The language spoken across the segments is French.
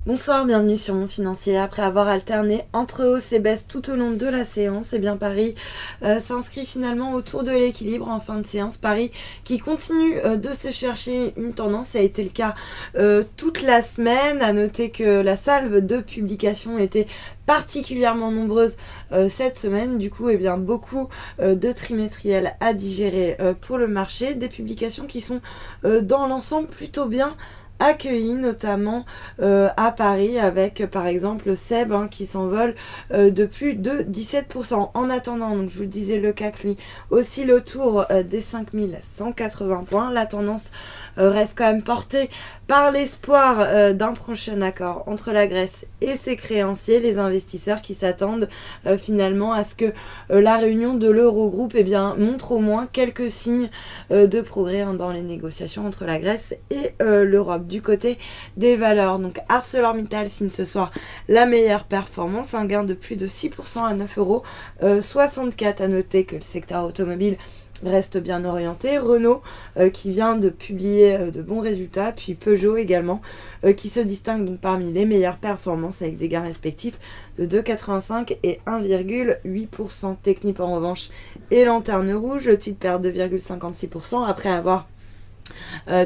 Bonsoir, bienvenue sur Mon Financier. Après avoir alterné entre hausses et baisses tout au long de la séance, et bien Paris s'inscrit finalement autour de l'équilibre en fin de séance. Paris qui continue de se chercher une tendance, ça a été le cas toute la semaine. À noter que la salve de publications était particulièrement nombreuse cette semaine. Du coup, beaucoup de trimestriels à digérer pour le marché. Des publications qui sont dans l'ensemble plutôt bien accueillis, notamment à Paris avec par exemple Seb qui s'envole de plus de 17%. En attendant, donc je vous le disais, le CAC lui oscille autour des 5180 points. La tendance reste quand même portée par l'espoir d'un prochain accord entre la Grèce et ses créanciers, les investisseurs qui s'attendent finalement à ce que la réunion de l'Eurogroupe montre au moins quelques signes de progrès dans les négociations entre la Grèce et l'Europe. Du côté des valeurs, donc ArcelorMittal signe ce soir la meilleure performance, un gain de plus de 6% à 9,64 €. À noter que le secteur automobile reste bien orienté. Renault qui vient de publier de bons résultats, puis Peugeot également qui se distingue donc parmi les meilleures performances avec des gains respectifs de 2,85 et 1,8%. Technip en revanche et lanterne rouge, le titre perd 2,56% après avoir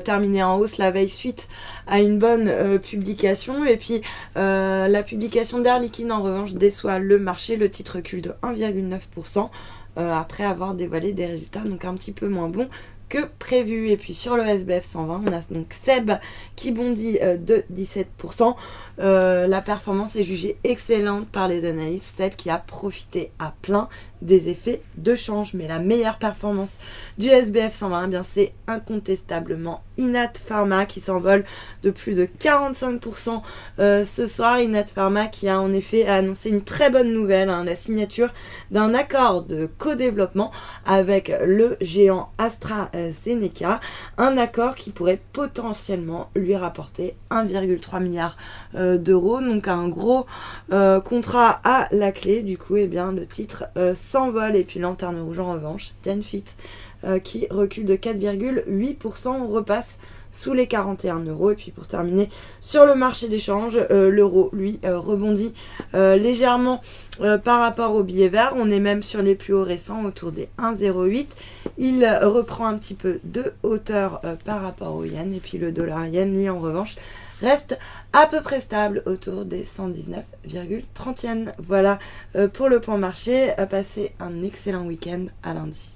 terminé en hausse la veille suite à une bonne publication. Et puis la publication d'Air Liquide en revanche déçoit le marché, le titre recule de 1,9% après avoir dévoilé des résultats donc un petit peu moins bons que prévu. Et puis sur le SBF 120, on a donc Seb qui bondit de 17%. La performance est jugée excellente par les analystes. Seb qui a profité à plein des effets de change. Mais la meilleure performance du SBF 120, c'est incontestablement Inat Pharma qui s'envole de plus de 45% ce soir. Inat Pharma qui a en effet annoncé une très bonne nouvelle, la signature d'un accord de co-développement avec le géant AstraZeneca, un accord qui pourrait potentiellement lui rapporter 1,3 milliard d'euros, donc un gros contrat à la clé. Du coup, le titre s'envole. Et puis lanterne rouge en revanche, Genfit qui recule de 4,8%, on repasse sous les 41 €. Et puis pour terminer, sur le marché d'échange, l'euro lui rebondit légèrement par rapport au billet vert. On est même sur les plus hauts récents autour des 1,08. Il reprend un petit peu de hauteur par rapport au yen. Et puis le dollar yen lui en revanche reste à peu près stable autour des 119,30 yens. Voilà pour le point marché. Passez un excellent week-end, à lundi.